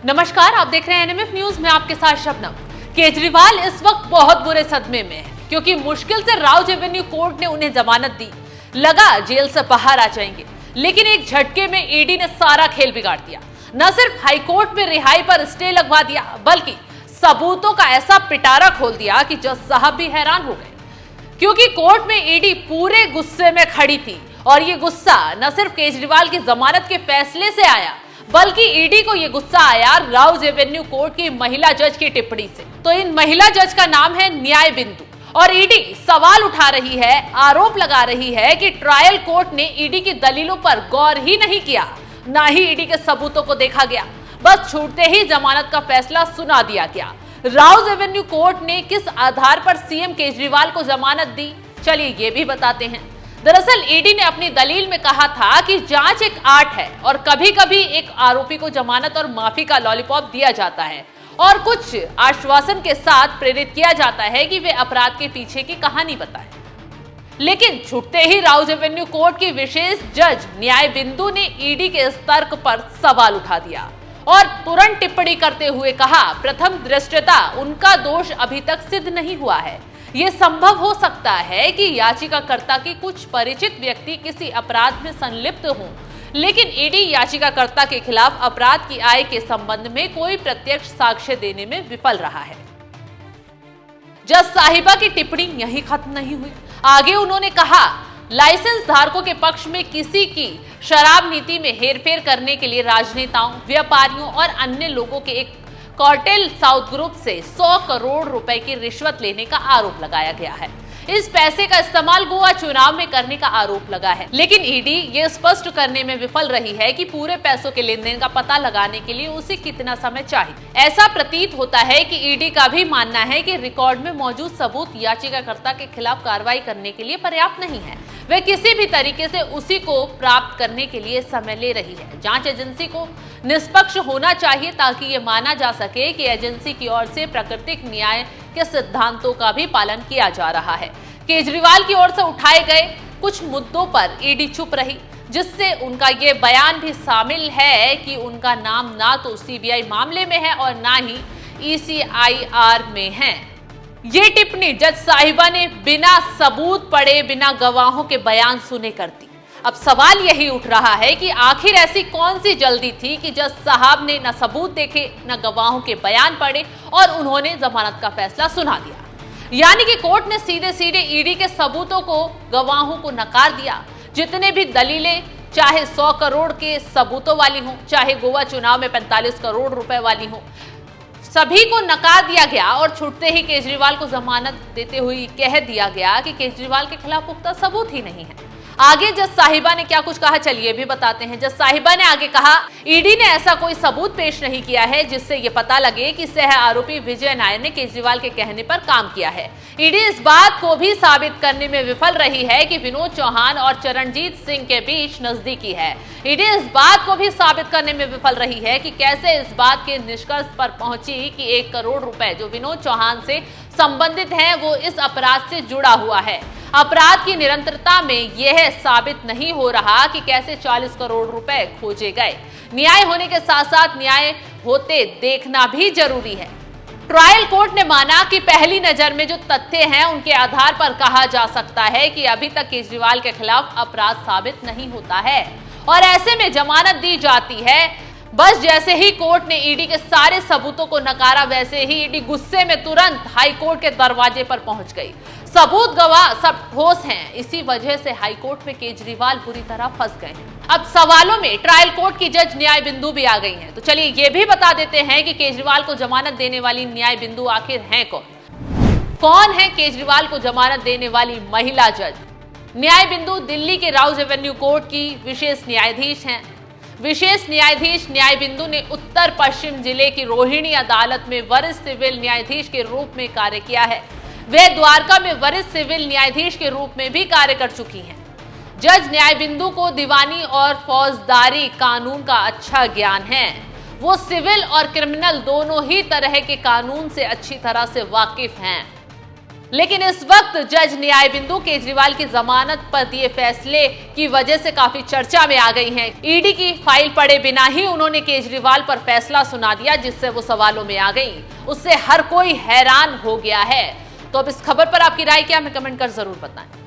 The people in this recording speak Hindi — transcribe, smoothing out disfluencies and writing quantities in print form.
नमस्कार, आप देख रहे हैं एनएमएफ न्यूज में आपके साथ शबनम। केजरीवाल इस वक्त बहुत बुरे सदमे में है क्योंकि मुश्किल से राउज एवेन्यू कोर्ट ने उन्हें जमानत दी। लगा जेल से बाहर आ जाएंगे, लेकिन एक झटके में ईडी ने सारा खेल बिगाड़ दिया। न सिर्फ हाईकोर्ट में रिहाई पर स्टे लगवा दिया, बल्कि सबूतों का ऐसा पिटारा खोल दिया कि जज साहब भी हैरान हो गए, क्योंकि कोर्ट में ईडी पूरे गुस्से में खड़ी थी। और ये गुस्सा न सिर्फ केजरीवाल की जमानत के फैसले से आया, बल्कि ईडी को यह गुस्सा आया राउज एवेन्यू कोर्ट की महिला जज की टिप्पणी से। तो इन महिला जज का नाम है न्याय बिंदु, और ईडी सवाल उठा रही है, आरोप लगा रही है कि ट्रायल कोर्ट ने ईडी की दलीलों पर गौर ही नहीं किया, ना ही ईडी के सबूतों को देखा गया। बस छूटते ही जमानत का फैसला सुना दिया गया। राउज एवेन्यू कोर्ट ने किस आधार पर सीएम केजरीवाल को जमानत दी, चलिए ये भी बताते हैं। दरअसल ईडी ने अपनी दलील में कहा था कि जांच एक आर्ट है और कभी कभी एक आरोपी को जमानत और माफी का लॉलीपॉप दिया जाता है और कुछ आश्वासन के साथ प्रेरित किया जाता है कि वे अपराध के पीछे की कहानी बताएं। लेकिन छूटते ही राउज एवेन्यू कोर्ट की विशेष जज न्याय बिंदु ने ईडी के इस तर्क पर सवाल उठा दिया और तुरंत टिप्पणी करते हुए कहा, प्रथम दृष्टया उनका दोष अभी तक सिद्ध नहीं हुआ है। यह संभव हो सकता है कि याचिकाकर्ता की कुछ परिचित व्यक्ति किसी अपराध में संलिप्त हों, लेकिन ईडी याचिकाकर्ता के खिलाफ अपराध की आय के संबंध में कोई प्रत्यक्ष साक्ष्य देने में विफल रहा है। जज साहिबा की टिप्पणी यहीं खत्म नहीं हुई। आगे उन्होंने कहा, लाइसेंस धारकों के पक्ष में किसी की शराब नीति में हेरफेर करने के लिए राजनेताओं, व्यापारियों और अन्य लोगों के एक कार्टेल साउथ ग्रुप से 100 करोड़ रुपए की रिश्वत लेने का आरोप लगाया गया है। इस पैसे का इस्तेमाल गोवा चुनाव में करने का आरोप लगा है, लेकिन ईडी ये स्पष्ट करने में विफल रही है कि पूरे पैसों के लेन देन का पता लगाने के लिए उसे कितना समय चाहिए। ऐसा प्रतीत होता है कि ईडी का भी मानना है कि रिकॉर्ड में मौजूद सबूत याचिकाकर्ता के खिलाफ कार्रवाई करने के लिए पर्याप्त नहीं है। वे किसी भी तरीके से उसी को प्राप्त करने के लिए समय ले रही है। जांच एजेंसी को निष्पक्ष होना चाहिए ताकि ये माना जा सके कि एजेंसी की ओर से प्राकृतिक न्याय के सिद्धांतों का भी पालन किया जा रहा है। केजरीवाल की ओर से उठाए गए कुछ मुद्दों पर ईडी चुप रही, जिससे उनका ये बयान भी शामिल है कि उनका नाम ना तो सीबीआई मामले में है और ना ही ईसीआईआर में है। ये टिप्पणी जज साहिबा ने बिना सबूत पढ़े, बिना गवाहों के बयान सुने कर दी। अब सवाल यही उठ रहा है कि आखिर ऐसी कौन सी जल्दी थी कि जज साहब ने न सबूत देखे, न गवाहों के बयान पढ़े और उन्होंने जमानत का फैसला सुना दिया। यानी कि कोर्ट ने सीधे सीधे ईडी के सबूतों को, गवाहों को नकार दिया। जितने भी दलीलें, चाहे 100 करोड़ के सबूतों वाली हों, चाहे गोवा चुनाव में 45 करोड़ रुपए वाली हों, सभी को नकार दिया गया और छूटते ही केजरीवाल को जमानत देते हुए कह दिया गया कि केजरीवाल के खिलाफ पुख्ता सबूत ही नहीं है। आगे जज साहिबा ने क्या कुछ कहा, चलिए भी बताते हैं। जज साहिबा ने आगे कहा, ईडी ने ऐसा कोई सबूत पेश नहीं किया है जिससे यह पता लगे कि सह आरोपी विजय नायर ने केजरीवाल के कहने पर काम किया है। ईडी इस बात को भी साबित करने में विफल रही है कि विनोद चौहान और चरणजीत सिंह के बीच नजदीकी है। ईडी इस बात को भी साबित करने में विफल रही है कि कैसे इस बात के निष्कर्ष पर पहुंची कि 1 करोड़ रुपए जो विनोद चौहान से संबंधित है वो इस अपराध से जुड़ा हुआ है। अपराध की निरंतरता में यह साबित नहीं हो रहा कि कैसे 40 करोड़ रुपए खोजे गए। न्याय होने के साथ साथ न्याय होते देखना भी जरूरी है। ट्रायल कोर्ट ने माना कि पहली नजर में जो तथ्य हैं उनके आधार पर कहा जा सकता है कि अभी तक केजरीवाल के खिलाफ अपराध साबित नहीं होता है और ऐसे में जमानत दी जाती है। बस जैसे ही कोर्ट ने ईडी के सारे सबूतों को नकारा, वैसे ही ईडी गुस्से में तुरंत हाईकोर्ट के दरवाजे पर पहुंच गई। सबूत, गवाह सब ठोस हैं। इसी वजह से हाईकोर्ट में केजरीवाल बुरी तरह फंस गए हैं। अब सवालों में ट्रायल कोर्ट की जज न्याय बिंदु भी आ गई हैं। तो चलिए ये भी बता देते हैं कि केजरीवाल को जमानत देने वाली न्याय बिंदु आखिर हैं कौन है केजरीवाल को जमानत देने वाली महिला जज? न्याय बिंदु दिल्ली के राउज एवेन्यू कोर्ट की विशेष न्यायाधीश हैं। विशेष न्यायाधीश न्याय बिंदु ने उत्तर पश्चिम जिले की रोहिणी अदालत में वरिष्ठ सिविल न्यायाधीश के रूप में कार्य किया है। वे द्वारका में वरिष्ठ सिविल न्यायाधीश के रूप में भी कार्य कर चुकी हैं। जज न्याय बिंदु को दीवानी और फौजदारी कानून का अच्छा ज्ञान है। वो सिविल और क्रिमिनल दोनों ही तरह के कानून से अच्छी तरह से वाकिफ हैं। लेकिन इस वक्त जज न्याय बिंदु केजरीवाल की जमानत पर दिए फैसले की वजह से काफी चर्चा में आ गई हैं। ईडी की फाइल पढ़े बिना ही उन्होंने केजरीवाल पर फैसला सुना दिया, जिससे वो सवालों में आ गई। उससे हर कोई हैरान हो गया है। तो अब इस खबर पर आपकी राय क्या, हमें कमेंट कर जरूर बताएं।